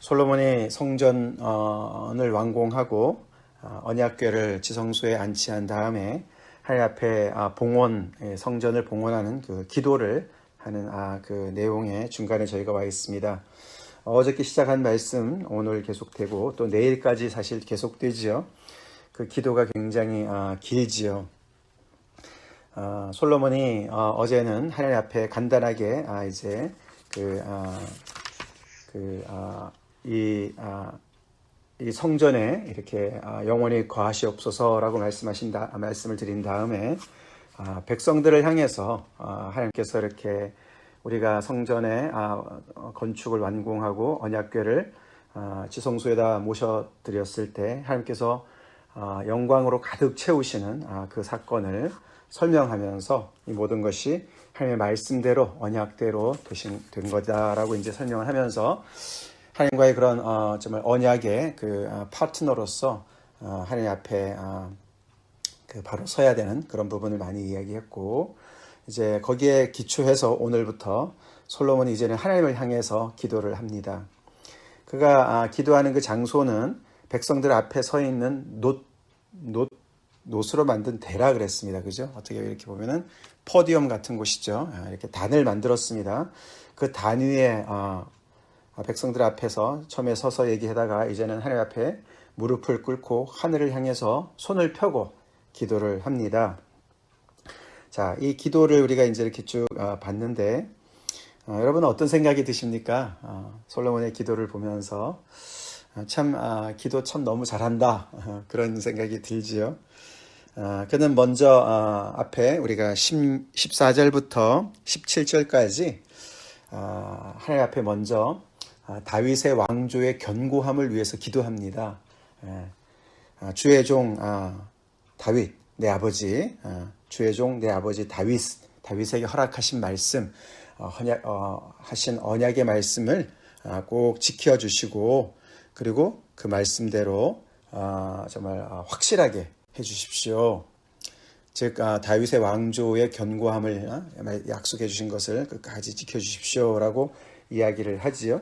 솔로몬이 성전을 완공하고 언약궤를 지성소에 안치한 다음에 하나님 앞에 봉헌, 성전을 봉헌하는 그 기도를 하는 그 내용의 중간에 저희가 와 있습니다. 어저께 시작한 말씀 오늘 계속되고 또 내일까지 사실 계속되지요. 그 기도가 굉장히 길지요. 솔로몬이 어제는 하나님 앞에 간단하게 이제 이 성전에 이렇게 영원히 거하시옵소서라고 말씀을 드린 다음에 백성들을 향해서 하나님께서 이렇게 우리가 성전의 건축을 완공하고 언약궤를 지성소에다 모셔드렸을 때 하나님께서 영광으로 가득 채우시는 그 사건을 설명하면서 이 모든 것이 하나님의 말씀대로 언약대로 된 거다라고 이제 설명을 하면서 하나님과의 그런 정말 언약의 그 파트너로서 하나님 앞에 바로 서야 되는 그런 부분을 많이 이야기했고, 이제 거기에 기초해서 오늘부터 솔로몬이 이제는 하나님을 향해서 기도를 합니다. 그가 기도하는 그 장소는 백성들 앞에 서 있는 놋으로 만든 대라 그랬습니다. 그죠? 어떻게 이렇게 보면은 포디움 같은 곳이죠. 이렇게 단을 만들었습니다. 그 단 위에 백성들 앞에서 처음에 서서 얘기하다가 이제는 하나님 앞에 무릎을 꿇고 하늘을 향해서 손을 펴고 기도를 합니다. 자, 이 기도를 우리가 이제 이렇게 쭉 봤는데 여러분은 어떤 생각이 드십니까? 솔로몬의 기도를 보면서 참 기도 참 너무 잘한다 그런 생각이 들지요. 그는 먼저 앞에 우리가 14절부터 17절까지 하나님 앞에 먼저 다윗의 왕조의 견고함을 위해서 기도합니다. 주의 종 다윗 내 아버지, 주의 종 내 아버지 다윗에게 허락하신 말씀, 하신 언약의 말씀을 꼭 지켜주시고, 그리고 그 말씀대로 정말 확실하게 해주십시오. 즉 다윗의 왕조의 견고함을 약속해 주신 것을 끝까지 지켜주십시오라고 이야기를 하지요.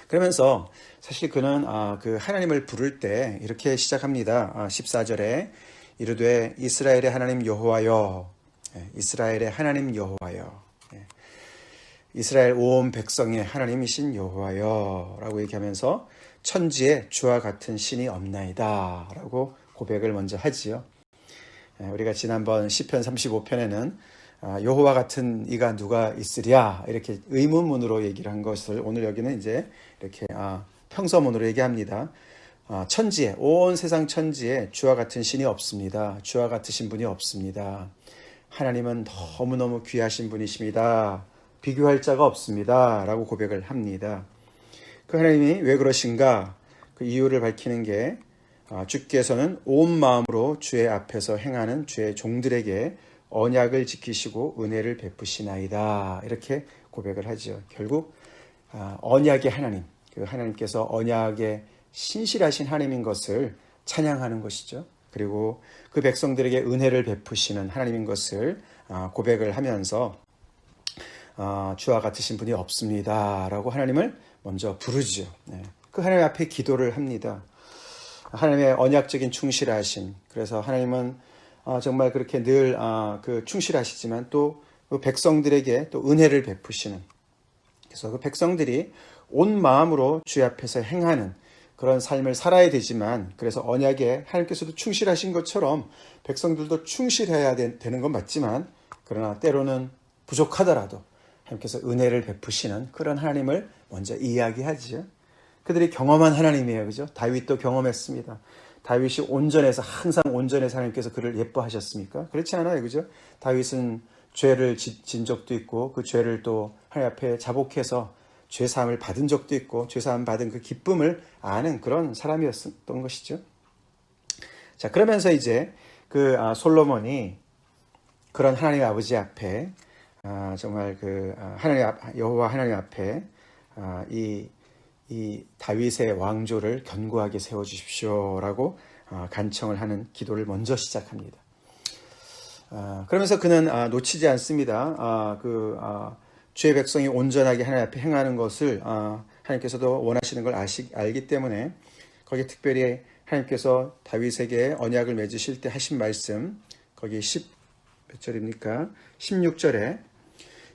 그러면서 사실 그는 그 하나님을 부를 때 이렇게 시작합니다. 14절에 이르되 이스라엘의 하나님 여호와여, 이스라엘의 하나님 여호와여, 이스라엘 온 백성의 하나님이신 여호와여 라고 얘기하면서 천지에 주와 같은 신이 없나이다 라고 고백을 먼저 하지요. 우리가 지난번 시편 35편에는 여호와 같은 이가 누가 있으랴 이렇게 의문문으로 얘기를 한 것을 오늘 여기는 이제 이렇게 평서문으로 얘기합니다. 천지에, 온 세상 천지에 주와 같은 신이 없습니다. 주와 같으신 분이 없습니다. 하나님은 너무너무 귀하신 분이십니다. 비교할 자가 없습니다 라고 고백을 합니다. 그 하나님이 왜 그러신가? 그 이유를 밝히는 게 주께서는 온 마음으로 주의 앞에서 행하는 주의 종들에게 언약을 지키시고 은혜를 베푸시나이다 이렇게 고백을 하죠. 결국 언약의 하나님, 그 하나님께서 언약의 신실하신 하나님인 것을 찬양하는 것이죠. 그리고 그 백성들에게 은혜를 베푸시는 하나님인 것을 고백을 하면서 주와 같으신 분이 없습니다 라고 하나님을 먼저 부르죠. 그 하나님 앞에 기도를 합니다. 하나님의 언약적인 충실하신, 그래서 하나님은 정말 그렇게 늘 그 충실하시지만 또 그 백성들에게 또 은혜를 베푸시는, 그래서 그 백성들이 온 마음으로 주의 앞에서 행하는 그런 삶을 살아야 되지만, 그래서 언약에 하나님께서도 충실하신 것처럼 백성들도 충실해야 되는 건 맞지만, 그러나 때로는 부족하더라도 하나님께서 은혜를 베푸시는 그런 하나님을 먼저 이야기하지요. 그들이 경험한 하나님이에요. 그죠? 다윗도 경험했습니다. 다윗이 온전해서, 항상 온전해서 하나님께서 그를 예뻐하셨습니까? 그렇지 않아요. 그죠? 다윗은 죄를 진 적도 있고, 그 죄를 또 하나님 앞에 자복해서 죄사함을 받은 적도 있고, 죄사함 받은 그 기쁨을 아는 그런 사람이었던 것이죠. 자, 그러면서 이제 그 솔로몬이 그런 하나님 아버지 앞에 정말 그 여호와 하나님 앞에 이 다윗의 왕조를 견고하게 세워주십시오라고 간청을 하는 기도를 먼저 시작합니다. 그러면서 그는 놓치지 않습니다. 주의 백성이 온전하게 하나님 앞에 행하는 것을 하나님께서도 원하시는 걸 알기 때문에 거기 특별히 하나님께서 다윗에게 언약을 맺으실 때 하신 말씀, 거기 몇 절입니까? 16절에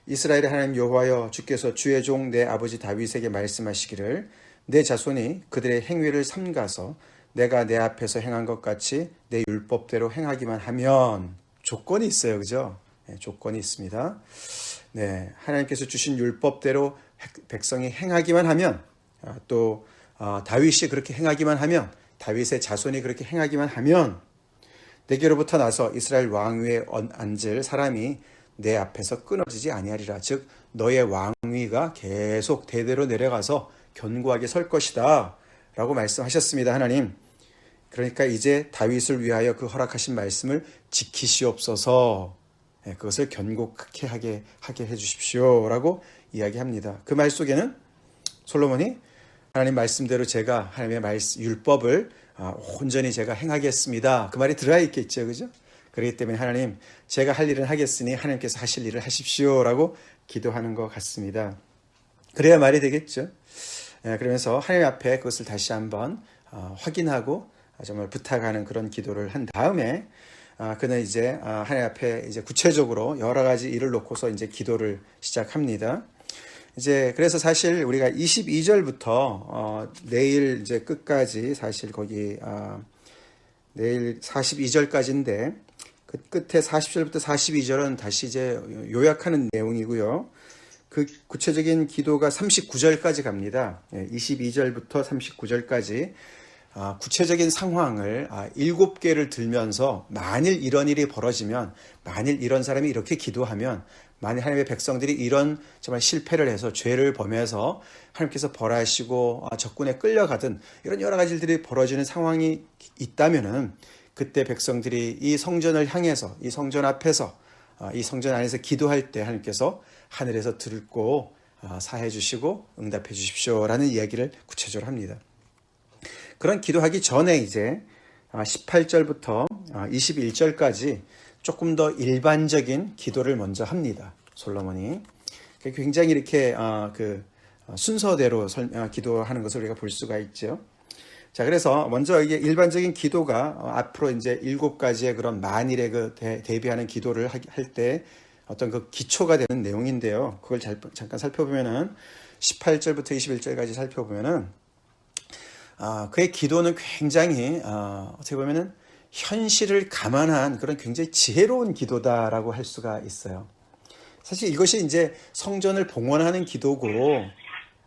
이스라엘의 하나님 여호와여 주께서 주의 종 내 아버지 다윗에게 말씀하시기를 내 자손이 그들의 행위를 삼가서 내가 내 앞에서 행한 것 같이 내 율법대로 행하기만 하면, 조건이 있어요. 그죠? 네, 조건이 있습니다. 네, 하나님께서 주신 율법대로 백성이 행하기만 하면, 또 다윗이 그렇게 행하기만 하면, 다윗의 자손이 그렇게 행하기만 하면 내게로부터 나서 이스라엘 왕위에 앉을 사람이 내 앞에서 끊어지지 아니하리라. 즉 너의 왕위가 계속 대대로 내려가서 견고하게 설 것이다 라고 말씀하셨습니다. 하나님, 그러니까 이제 다윗을 위하여 그 허락하신 말씀을 지키시옵소서, 그것을 견고하게 하게 해주십시오 라고 이야기합니다. 그 말 속에는 솔로몬이 하나님 말씀대로 제가 하나님의 율법을 온전히 제가 행하겠습니다, 그 말이 들어야 있겠죠. 그죠? 그렇기 때문에 하나님, 제가 할 일은 하겠으니 하나님께서 하실 일을 하십시오 라고 기도하는 것 같습니다. 그래야 말이 되겠죠. 그러면서 하나님 앞에 그것을 다시 한번 확인하고 정말 부탁하는 그런 기도를 한 다음에 그는 이제 하나님 앞에 이제 구체적으로 여러 가지 일을 놓고서 이제 기도를 시작합니다. 이제 그래서 사실 우리가 22절부터 내일 이제 끝까지, 사실 거기 내일 42절까지인데 그 끝에 40절부터 42절은 다시 이제 요약하는 내용이고요. 그 구체적인 기도가 39절까지 갑니다. 22절부터 39절까지 구체적인 상황을 7개를 들면서, 만일 이런 일이 벌어지면, 만일 이런 사람이 이렇게 기도하면, 만일 하나님의 백성들이 이런 정말 실패를 해서 죄를 범해서 하나님께서 벌하시고 적군에 끌려가든 이런 여러 가지 일들이 벌어지는 상황이 있다면은, 그때 백성들이 이 성전을 향해서, 이 성전 앞에서, 이 성전 안에서 기도할 때 하나님께서 하늘에서 듣고 사해 주시고 응답해 주십시오 라는 이야기를 구체적으로 합니다. 그런 기도하기 전에 이제 18절부터 21절까지 조금 더 일반적인 기도를 먼저 합니다. 솔로몬이 굉장히 이렇게 순서대로 기도하는 것을 우리가 볼 수가 있죠. 자, 그래서 먼저 이게 일반적인 기도가 앞으로 이제 7가지의 그런 만일의 그 대비하는 기도를 할 때 어떤 그 기초가 되는 내용인데요. 그걸 잠깐 살펴보면은 18절부터 21절까지 살펴보면은 그의 기도는 굉장히 어떻게 보면은 현실을 감안한 그런 굉장히 지혜로운 기도다라고 할 수가 있어요. 사실 이것이 이제 성전을 봉헌하는 기도고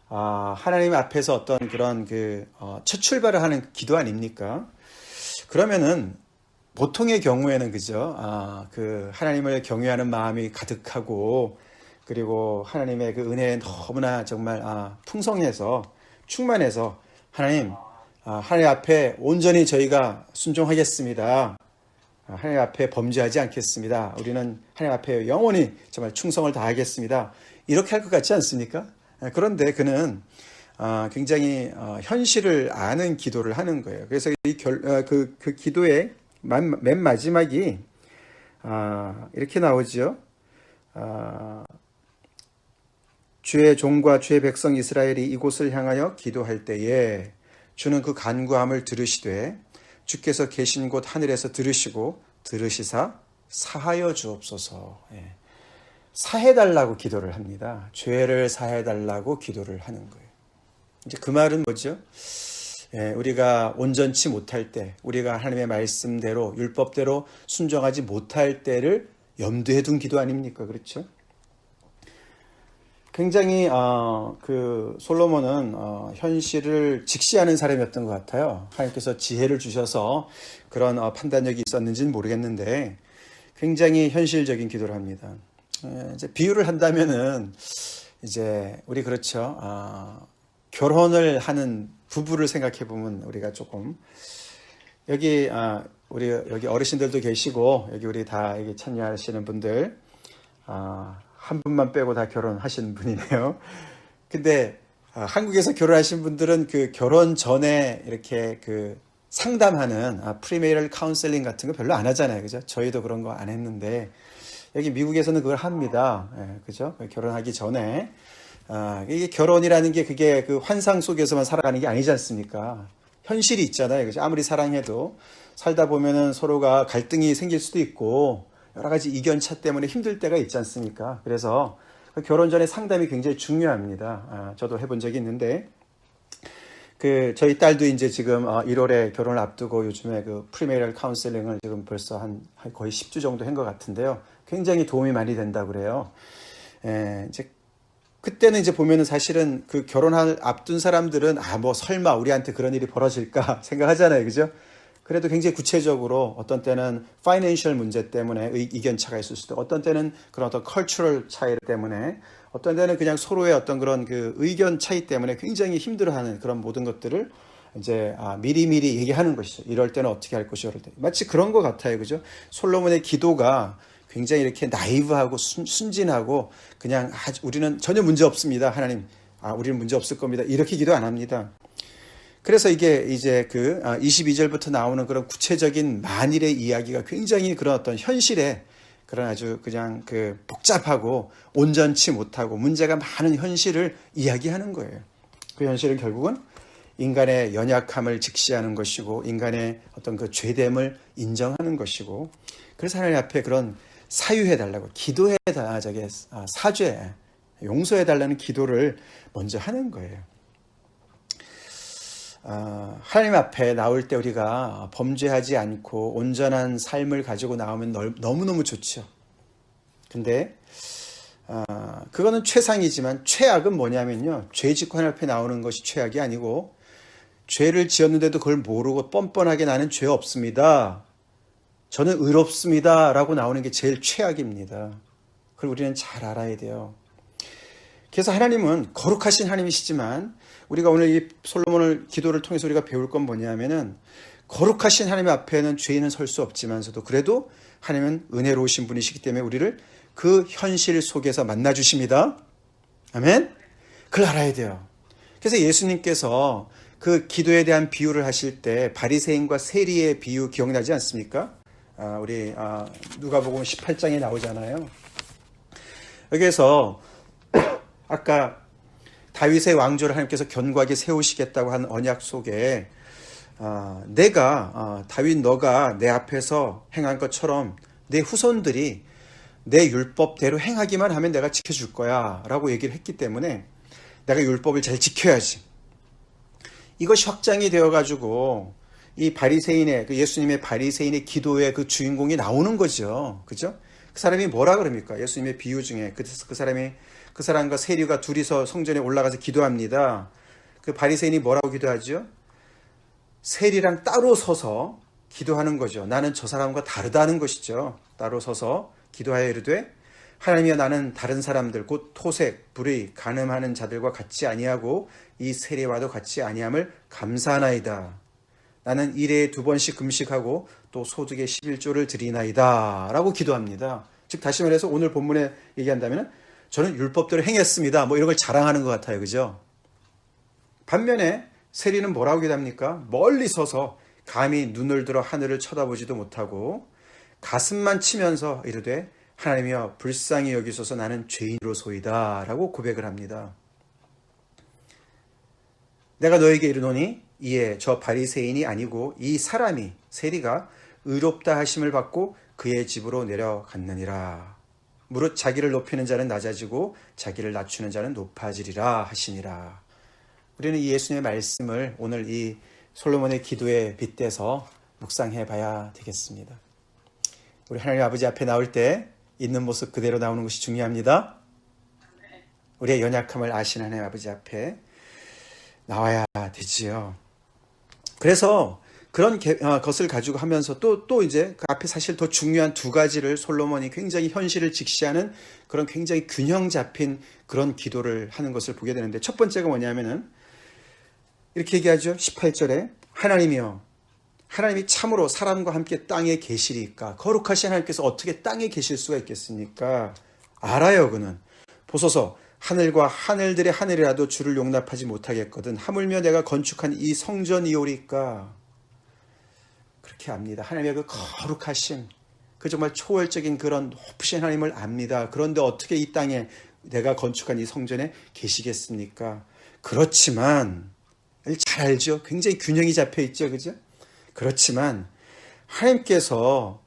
하나님 앞에서 어떤 그런 첫 출발을 하는 기도 아닙니까? 그러면은 보통의 경우에는 그죠? 하나님을 경외하는 마음이 가득하고, 그리고 하나님의 그 은혜에 너무나 정말 풍성해서 충만해서 하나님 앞에 온전히 저희가 순종하겠습니다. 하나님 앞에 범죄하지 않겠습니다. 우리는 하나님 앞에 영원히 정말 충성을 다하겠습니다. 이렇게 할 것 같지 않습니까? 그런데 그는 굉장히 현실을 아는 기도를 하는 거예요. 그래서 그 기도의 맨 마지막이 이렇게 나오죠. 주의 종과 주의 백성 이스라엘이 이곳을 향하여 기도할 때에 주는 그 간구함을 들으시되 주께서 계신 곳 하늘에서 들으시사 사하여 주옵소서. 사해달라고 기도를 합니다. 죄를 사해달라고 기도를 하는 거예요. 이제 그 말은 뭐죠? 우리가 온전치 못할 때, 우리가 하나님의 말씀대로 율법대로 순종하지 못할 때를 염두에 둔 기도 아닙니까? 그렇죠? 굉장히 솔로몬은 현실을 직시하는 사람이었던 것 같아요. 하나님께서 지혜를 주셔서 그런 판단력이 있었는지는 모르겠는데 굉장히 현실적인 기도를 합니다. 이제 비유를 한다면은 이제 우리 그렇죠. 결혼을 하는 부부를 생각해 보면 우리가 조금 여기 여기 어르신들도 계시고 여기 우리 다 여기 참여하시는 분들 한 분만 빼고 다 결혼하신 분이네요. 근데 한국에서 결혼하신 분들은 그 결혼 전에 이렇게 그 상담하는 프리메이럴 카운셀링 같은 거 별로 안 하잖아요. 그죠? 저희도 그런 거 안 했는데 여기 미국에서는 그걸 합니다. 그죠? 결혼하기 전에 이게 결혼이라는 게 그게 그 환상 속에서만 살아가는 게 아니지 않습니까? 현실이 있잖아요. 그죠? 아무리 사랑해도 살다 보면은 서로가 갈등이 생길 수도 있고 여러 가지 이견차 때문에 힘들 때가 있지 않습니까? 그래서 그 결혼 전에 상담이 굉장히 중요합니다. 저도 해본 적이 있는데 저희 딸도 이제 지금 1월에 결혼을 앞두고 요즘에 그 프리메리얼 카운셀링을 지금 벌써 한 거의 10주 정도 한 것 같은데요. 굉장히 도움이 많이 된다고 그래요. 이제 그때는 이제 보면은 사실은 그 결혼할 앞둔 사람들은 뭐 설마 우리한테 그런 일이 벌어질까 생각하잖아요. 그죠? 그래도 굉장히 구체적으로 어떤 때는 파이낸셜 문제 때문에 이견차가 있을 수도, 어떤 때는 그런 어떤 컬처럴 차이 때문에, 어떤 때는 그냥 서로의 어떤 그런 그 의견 차이 때문에 굉장히 힘들어하는 그런 모든 것들을 이제 미리미리 얘기하는 것이죠. 이럴 때는 어떻게 할 것이요. 이럴 때. 마치 그런 것 같아요. 그죠? 솔로몬의 기도가 굉장히 이렇게 나이브하고 순진하고 그냥 우리는 전혀 문제 없습니다. 하나님, 우리는 문제 없을 겁니다. 이렇게 기도 안 합니다. 그래서 이게 이제 22절부터 나오는 그런 구체적인 만일의 이야기가 굉장히 그런 어떤 현실에 그런 아주 그냥 복잡하고 온전치 못하고 문제가 많은 현실을 이야기하는 거예요. 그 현실은 결국은 인간의 연약함을 직시하는 것이고 인간의 어떤 그 죄됨을 인정하는 것이고, 그래서 하나님 앞에 그런 사유해달라고, 기도해달라, 사죄, 용서해달라는 기도를 먼저 하는 거예요. 하나님 앞에 나올 때 우리가 범죄하지 않고 온전한 삶을 가지고 나오면 너무너무 좋죠. 근데 그거는 최상이지만 최악은 뭐냐면요, 죄 짓고 하나님 앞에 나오는 것이 최악이 아니고 죄를 지었는데도 그걸 모르고 뻔뻔하게 나는 죄 없습니다, 저는 의롭습니다 라고 나오는 게 제일 최악입니다. 그걸 우리는 잘 알아야 돼요. 그래서 하나님은 거룩하신 하나님이시지만 우리가 오늘 이 솔로몬을 기도를 통해서 우리가 배울 건 뭐냐면은, 거룩하신 하나님 앞에는 죄인은 설 수 없지만서도 그래도 하나님은 은혜로우신 분이시기 때문에 우리를 그 현실 속에서 만나 주십니다. 아멘. 그걸 알아야 돼요. 그래서 예수님께서 그 기도에 대한 비유를 하실 때 바리새인과 세리의 비유 기억나지 않습니까? 우리 누가복음 18장에 나오잖아요. 여기에서 아까 다윗의 왕조를 하나님께서 견고하게 세우시겠다고 한 언약 속에 다윗 너가 내 앞에서 행한 것처럼 내 후손들이 내 율법대로 행하기만 하면 내가 지켜줄 거야 라고 얘기를 했기 때문에 내가 율법을 잘 지켜야지. 이것이 확장이 되어가지고 이 바리새인의, 예수님의 바리새인의 기도의 그 주인공이 나오는 거죠. 그죠? 그 사람이 뭐라 그럽니까? 예수님의 비유 중에 그 사람과 세리가 둘이서 성전에 올라가서 기도합니다. 그 바리새인이 뭐라고 기도하죠? 세리랑 따로 서서 기도하는 거죠. 나는 저 사람과 다르다는 것이죠. 따로 서서 기도하여 이르되, 하나님이여, 나는 다른 사람들 곧 토색, 불의, 간음하는 자들과 같이 아니하고 이 세리와도 같이 아니함을 감사하나이다. 나는 일에 2번씩 금식하고 또 소득의 11조를 드리나이다 라고 기도합니다. 즉 다시 말해서 오늘 본문에 얘기한다면 저는 율법대로 행했습니다, 뭐 이런 걸 자랑하는 것 같아요. 그죠? 반면에 세리는 뭐라고 기도합니까? 멀리 서서 감히 눈을 들어 하늘을 쳐다보지도 못하고 가슴만 치면서 이르되, 하나님이여 불쌍히 여기소서, 나는 죄인으로소이다 라고 고백을 합니다. 내가 너에게 이르노니 이에 저 바리새인이 아니고 이 사람이, 세리가 의롭다 하심을 받고 그의 집으로 내려갔느니라. 무릇 자기를 높이는 자는 낮아지고 자기를 낮추는 자는 높아지리라 하시니라. 우리는 이 예수님의 말씀을 오늘 이 솔로몬의 기도에 빗대서 묵상해 봐야 되겠습니다. 우리 하나님 아버지 앞에 나올 때 있는 모습 그대로 나오는 것이 중요합니다. 우리의 연약함을 아시는 하나님 아버지 앞에 나와야 되지요. 그래서 그런 것을 가지고 하면서 또 이제 그 앞에 사실 더 중요한 2가지를 솔로몬이 굉장히 현실을 직시하는 그런 굉장히 균형 잡힌 그런 기도를 하는 것을 보게 되는데, 첫 번째가 뭐냐면은 이렇게 얘기하죠. 18절에 하나님이여, 하나님이 참으로 사람과 함께 땅에 계시리까? 거룩하신 하나님께서 어떻게 땅에 계실 수가 있겠습니까? 알아요. 그는 보소서, 하늘과 하늘들의 하늘이라도 주를 용납하지 못하겠거든 하물며 내가 건축한 이 성전이오리까? 그렇게 압니다. 하나님의 그 거룩하심, 그 정말 초월적인 그런 높으신 하나님을 압니다. 그런데 어떻게 이 땅에 내가 건축한 이 성전에 계시겠습니까? 그렇지만 잘 알죠. 굉장히 균형이 잡혀 있죠, 그죠? 그렇지만 하나님께서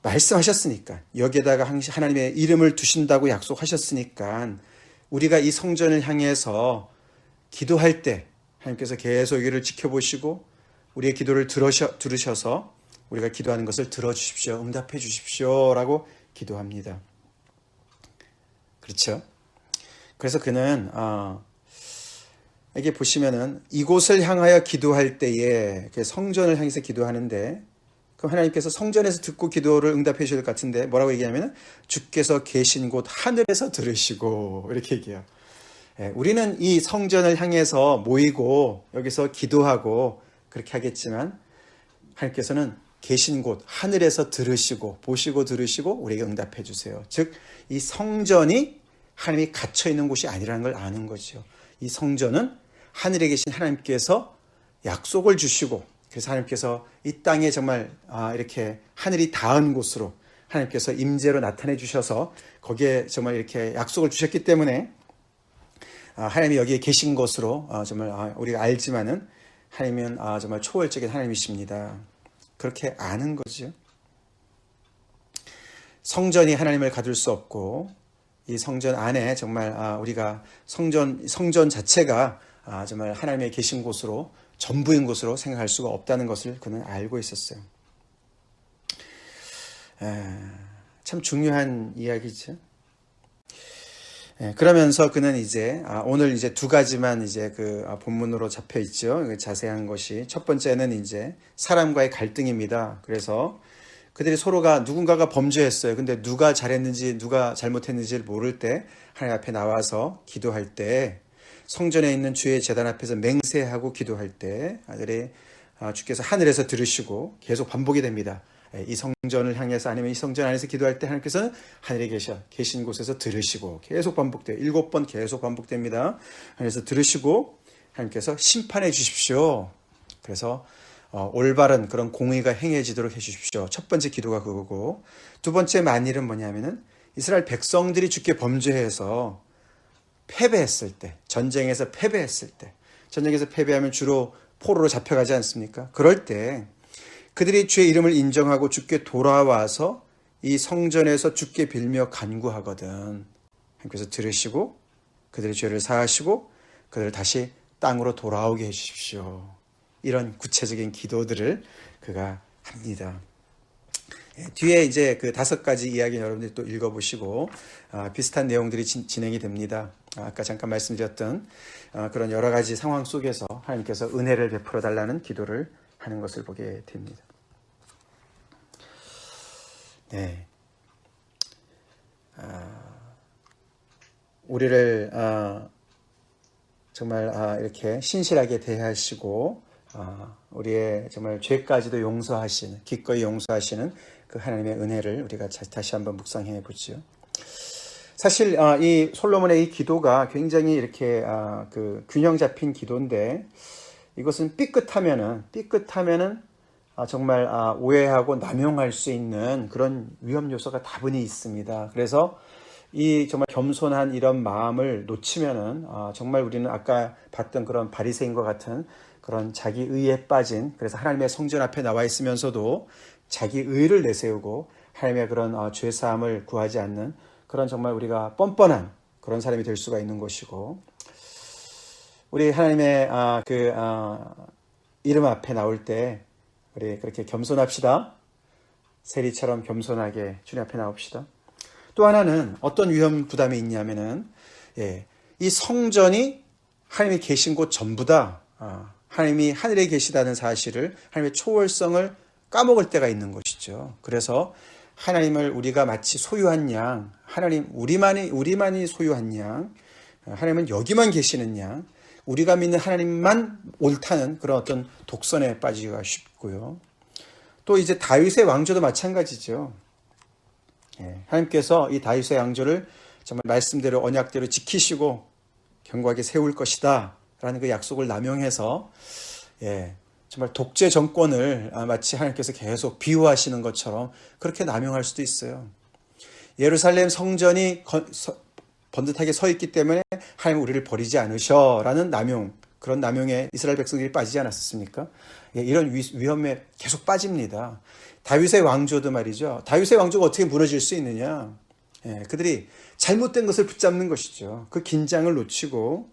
말씀하셨으니까, 여기에다가 하나님의 이름을 두신다고 약속하셨으니까 우리가 이 성전을 향해서 기도할 때 하나님께서 계속 여기를 지켜보시고 우리의 기도를 들으셔서 우리가 기도하는 것을 들어주십시오, 응답해 주십시오 라고 기도합니다. 그렇죠? 그래서 그는 이게 보시면은 이곳을 향하여 기도할 때에 성전을 향해서 기도하는데, 그럼 하나님께서 성전에서 듣고 기도를 응답해 주실 것 같은데 뭐라고 얘기하냐면 주께서 계신 곳 하늘에서 들으시고 이렇게 얘기해요. 우리는 이 성전을 향해서 모이고 여기서 기도하고 그렇게 하겠지만 하나님께서는 계신 곳 하늘에서 들으시고 보시고 들으시고 우리에게 응답해 주세요. 즉 이 성전이 하나님이 갇혀 있는 곳이 아니라는 걸 아는 거죠. 이 성전은 하늘에 계신 하나님께서 약속을 주시고, 그래서 하나님께서 이 땅에 정말 이렇게 하늘이 닿은 곳으로 하나님께서 임재로 나타내 주셔서 거기에 정말 이렇게 약속을 주셨기 때문에 하나님이 여기에 계신 것으로 정말 우리가 알지만은 하나님은 정말 초월적인 하나님이십니다. 그렇게 아는 거죠. 성전이 하나님을 가둘 수 없고 이 성전 안에 정말 우리가 성전 자체가 정말 하나님의 계신 곳으로 전부인 곳으로 생각할 수가 없다는 것을 그는 알고 있었어요. 참 중요한 이야기죠. 그러면서 그는 이제 오늘 이제 두 가지만 이제 그 본문으로 잡혀 있죠. 자세한 것이 첫 번째는 이제 사람과의 갈등입니다. 그래서 그들이 서로가 누군가가 범죄했어요. 근데 누가 잘했는지 누가 잘못했는지를 모를 때 하나님 앞에 나와서 기도할 때, 성전에 있는 주의 제단 앞에서 맹세하고 기도할 때 아들이 주께서 하늘에서 들으시고 계속 반복이 됩니다. 이 성전을 향해서 아니면 이 성전 안에서 기도할 때 하나님께서는 하늘에 계신 곳에서 들으시고 계속 반복돼요. 7번 계속 반복됩니다. 하늘에서 들으시고 하나님께서 심판해 주십시오. 그래서 올바른 그런 공의가 행해지도록 해주십시오. 첫 번째 기도가 그거고, 두 번째 만일은 뭐냐면은 이스라엘 백성들이 주께 범죄해서 패배했을 때, 전쟁에서 패배했을 때, 전쟁에서 패배하면 주로 포로로 잡혀가지 않습니까? 그럴 때 그들이 주의 이름을 인정하고 주께 돌아와서 이 성전에서 주께 빌며 간구하거든 하나님께서 들으시고 그들의 죄를 사하시고 그들을 다시 땅으로 돌아오게 해주십시오. 이런 구체적인 기도들을 그가 합니다. 뒤에 이제 그 5가지 이야기 여러분들이 또 읽어보시고 비슷한 내용들이 진행이 됩니다. 아까 잠깐 말씀드렸던 그런 여러 가지 상황 속에서 하나님께서 은혜를 베풀어 달라는 기도를 하는 것을 보게 됩니다. 네, 우리를 정말 이렇게 신실하게 대하시고 우리의 정말 죄까지도 용서하시는, 기꺼이 용서하시는 그 하나님의 은혜를 우리가 다시 한번 묵상해 보죠. 사실 이 솔로몬의 이 기도가 굉장히 이렇게 그 균형 잡힌 기도인데, 이것은 삐끗하면은 정말 오해하고 남용할 수 있는 그런 위험 요소가 다분히 있습니다. 그래서 이 정말 겸손한 이런 마음을 놓치면은 정말 우리는 아까 봤던 그런 바리새인과 같은 그런 자기 의에 빠진, 그래서 하나님의 성전 앞에 나와 있으면서도 자기 의를 내세우고 하나님의 그런 죄 사함을 구하지 않는 그런 정말 우리가 뻔뻔한 그런 사람이 될 수가 있는 것이고, 우리 하나님의 이름 앞에 나올 때 우리 그렇게 겸손합시다. 세리처럼 겸손하게 주님 앞에 나옵시다. 또 하나는 어떤 위험 부담이 있냐면은 이 성전이 하나님이 계신 곳 전부 다 하나님이 하늘에 계시다는 사실을, 하나님의 초월성을 까먹을 때가 있는 것이죠. 그래서 하나님을 우리가 마치 소유한 양, 하나님 우리만이 소유한 양, 하나님은 여기만 계시는 양, 우리가 믿는 하나님만 옳다는 그런 어떤 독선에 빠지기가 쉽고요. 또 이제 다윗의 왕조도 마찬가지죠. 하나님께서 이 다윗의 왕조를 정말 말씀대로 언약대로 지키시고 견고하게 세울 것이다 라는 그 약속을 남용해서 정말 독재 정권을 마치 하나님께서 계속 비유하시는 것처럼 그렇게 남용할 수도 있어요. 예루살렘 성전이 번듯하게 서 있기 때문에 하나님 우리를 버리지 않으셔라는 남용, 그런 남용에 이스라엘 백성들이 빠지지 않았습니까? 예, 이런 위험에 계속 빠집니다. 다윗의 왕조도 말이죠. 다윗의 왕조가 어떻게 무너질 수 있느냐? 예, 그들이 잘못된 것을 붙잡는 것이죠. 그 긴장을 놓치고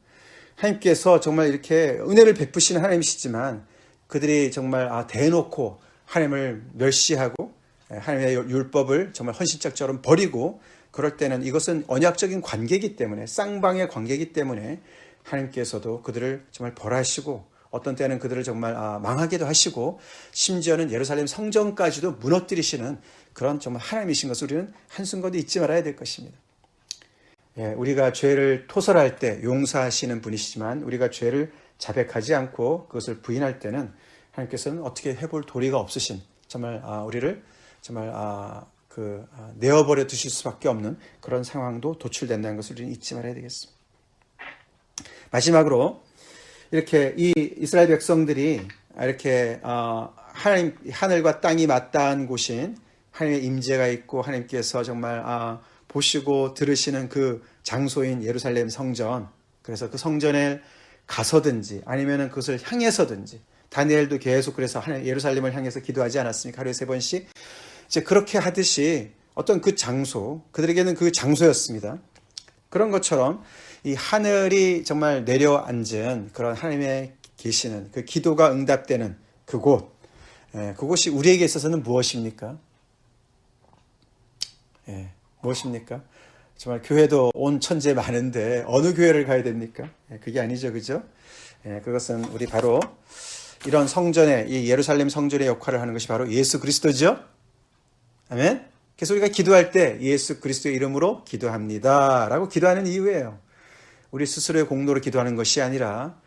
하나님께서 정말 이렇게 은혜를 베푸시는 하나님이시지만 그들이 정말 대놓고 하나님을 멸시하고 하나님의 율법을 정말 헌신짝처럼 버리고 그럴 때는 이것은 언약적인 관계이기 때문에 쌍방의 관계이기 때문에 하나님께서도 그들을 정말 벌하시고 어떤 때는 그들을 정말 망하게도 하시고 심지어는 예루살렘 성전까지도 무너뜨리시는 그런 정말 하나님이신 것을 우리는 한순간도 잊지 말아야 될 것입니다. 예, 우리가 죄를 토설할 때 용서하시는 분이시지만 우리가 죄를 자백하지 않고 그것을 부인할 때는 하나님께서는 어떻게 해볼 도리가 없으신 정말 우리를 정말 내어버려 두실 수밖에 없는 그런 상황도 도출된다는 것을 우리는 잊지 말아야 되겠습니다. 마지막으로 이렇게 이 이스라엘 백성들이 이렇게 하나님 하늘과 땅이 맞닿은 곳인 하나님의 임재가 있고 하나님께서 정말 보시고 들으시는 그 장소인 예루살렘 성전, 그래서 그 성전에 가서든지 아니면은 그것을 향해서든지 다니엘도 계속 그래서 예루살렘을 향해서 기도하지 않았습니까? 하루에 3번씩 이제 그렇게 하듯이 어떤 그 장소, 그들에게는 그 장소였습니다. 그런 것처럼 이 하늘이 정말 내려앉은 그런 하나님의 계시는 그 기도가 응답되는 그곳, 그곳이 우리에게 있어서는 무엇입니까? 무엇입니까? 정말 교회도 온 천지에 많은데 어느 교회를 가야 됩니까? 그게 아니죠, 그죠? 그것은 우리 바로 이런 성전의 이 예루살렘 성전의 역할을 하는 것이 바로 예수 그리스도죠. 아멘. 그래서 우리가 기도할 때 예수 그리스도의 이름으로 기도합니다라고 기도하는 이유예요. 우리 스스로의 공로로 기도하는 것이 아니라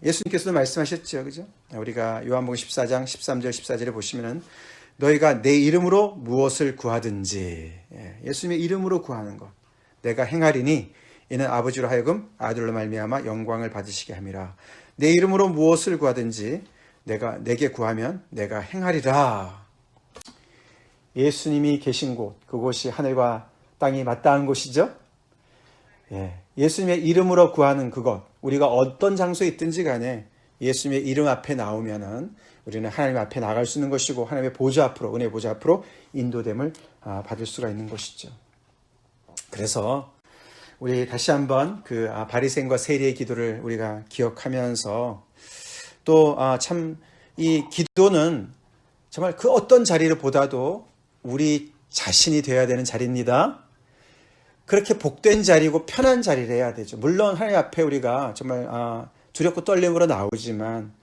예수님께서도 말씀하셨죠, 그죠? 우리가 요한복음 14장 13절 14절에 보시면은 너희가 내 이름으로 무엇을 구하든지 예수님의 이름으로 구하는 것 내가 행하리니 이는 아버지로 하여금 아들로 말미암아 영광을 받으시게 함이라. 내 이름으로 무엇을 구하든지 내게 구하면 내가 행하리라. 예수님이 계신 곳, 그곳이 하늘과 땅이 맞닿은 곳이죠. 예수님의 이름으로 구하는 그것, 우리가 어떤 장소에 있든지 간에 예수님의 이름 앞에 나오면은 우리는 하나님 앞에 나갈 수 있는 것이고 하나님의 보좌 앞으로, 은혜 보좌 앞으로 인도됨을 받을 수가 있는 것이죠. 그래서 우리 다시 한번 그 바리새인과 세리의 기도를 우리가 기억하면서 또 참 이 기도는 정말 그 어떤 자리를 보다도 우리 자신이 되어야 되는 자리입니다. 그렇게 복된 자리고 편한 자리를 해야 되죠. 물론 하나님 앞에 우리가 정말 두렵고 떨림으로 나오지만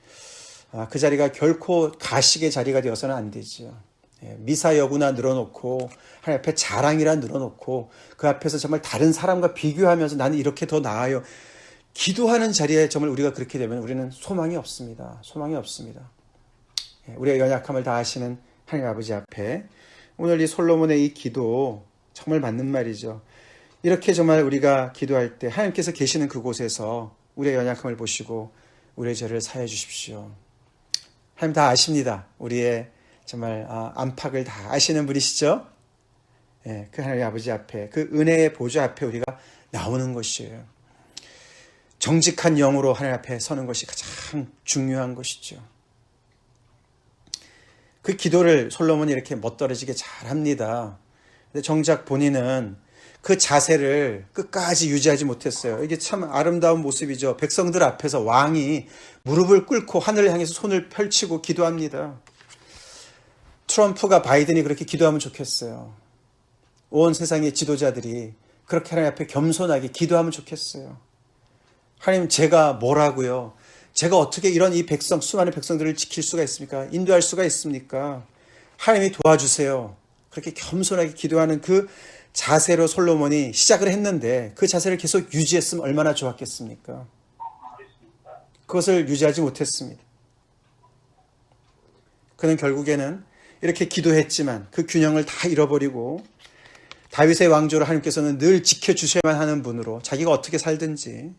그 자리가 결코 가식의 자리가 되어서는 안 되죠. 미사 여구나 늘어놓고 하나님 앞에 자랑이라 늘어놓고 그 앞에서 정말 다른 사람과 비교하면서 나는 이렇게 더 나아요. 기도하는 자리에 정말 우리가 그렇게 되면 우리는 소망이 없습니다. 소망이 없습니다. 우리의 연약함을 다하시는 하나님 아버지 앞에 오늘 이 솔로몬의 이 기도 정말 맞는 말이죠. 이렇게 정말 우리가 기도할 때 하나님께서 계시는 그곳에서 우리의 연약함을 보시고 우리의 죄를 사해 주십시오. 하나님 다 아십니다. 우리의 정말 안팎을 다 아시는 분이시죠. 그 하나님 아버지 앞에 그 은혜의 보좌 앞에 우리가 나오는 것이에요. 정직한 영으로 하나님 앞에 서는 것이 가장 중요한 것이죠. 그 기도를 솔로몬이 이렇게 멋들어지게 잘합니다. 근데 정작 본인은 그 자세를 끝까지 유지하지 못했어요. 이게 참 아름다운 모습이죠. 백성들 앞에서 왕이 무릎을 꿇고 하늘을 향해서 손을 펼치고 기도합니다. 트럼프가 바이든이 그렇게 기도하면 좋겠어요. 온 세상의 지도자들이 그렇게 하나님 앞에 겸손하게 기도하면 좋겠어요. 하나님, 제가 뭐라고요? 제가 어떻게 이런 이 백성, 수많은 백성들을 지킬 수가 있습니까? 인도할 수가 있습니까? 하나님이 도와주세요. 그렇게 겸손하게 기도하는 그 자세로 솔로몬이 시작을 했는데 그 자세를 계속 유지했으면 얼마나 좋았겠습니까? 그것을 유지하지 못했습니다. 그는 결국에는 이렇게 기도했지만 그 균형을 다 잃어버리고 다윗의 왕조를 하나님께서는 늘 지켜주셔야만 하는 분으로 자기가 어떻게 살든지,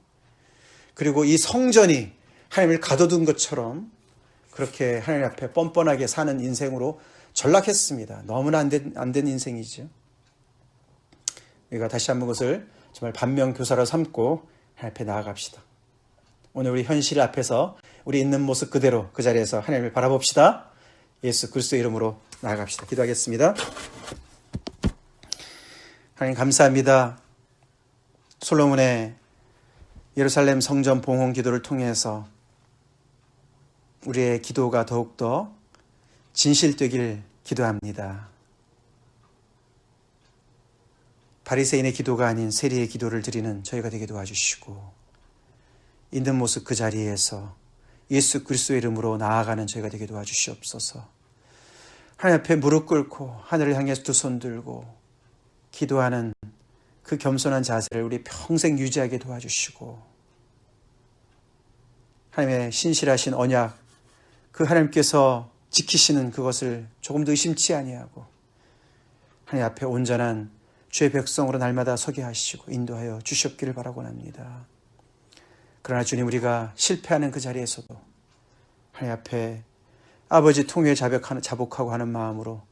그리고 이 성전이 하나님을 가둬둔 것처럼 그렇게 하나님 앞에 뻔뻔하게 사는 인생으로 전락했습니다. 너무나 안 된 인생이죠. 우리가 다시 한번 그것을 정말 반면교사로 삼고 하나님 앞에 나아갑시다. 오늘 우리 현실 앞에서 우리 있는 모습 그대로 그 자리에서 하나님을 바라봅시다. 예수 그리스도의 이름으로 나아갑시다. 기도하겠습니다. 하나님 감사합니다. 솔로몬의 예루살렘 성전 봉헌 기도를 통해서 우리의 기도가 더욱더 진실되길 기도합니다. 바리새인의 기도가 아닌 세리의 기도를 드리는 저희가 되게 도와주시고 있는 모습 그 자리에서 예수 그리스도의 이름으로 나아가는 저희가 되게 도와주시옵소서. 하나님 앞에 무릎 꿇고 하늘을 향해서 두 손 들고 기도하는 그 겸손한 자세를 우리 평생 유지하게 도와주시고 하나님의 신실하신 언약 그 하나님께서 지키시는 그것을 조금도 의심치 아니하고 하나님 앞에 온전한 주의 백성으로 날마다 서게 하시고 인도하여 주시옵기를 바라고 합니다. 그러나 주님 우리가 실패하는 그 자리에서도 하나님 앞에 아버지 통회에 자복하고 하는 마음으로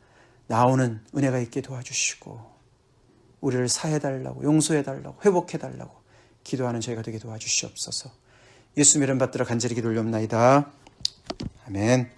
나오는 은혜가 있게 도와주시고 우리를 사해달라고 용서해달라고 회복해달라고 기도하는 저희가 되게 도와주시옵소서. 예수 이름 받들어 간절히 기도 올려옵나이다. 아멘.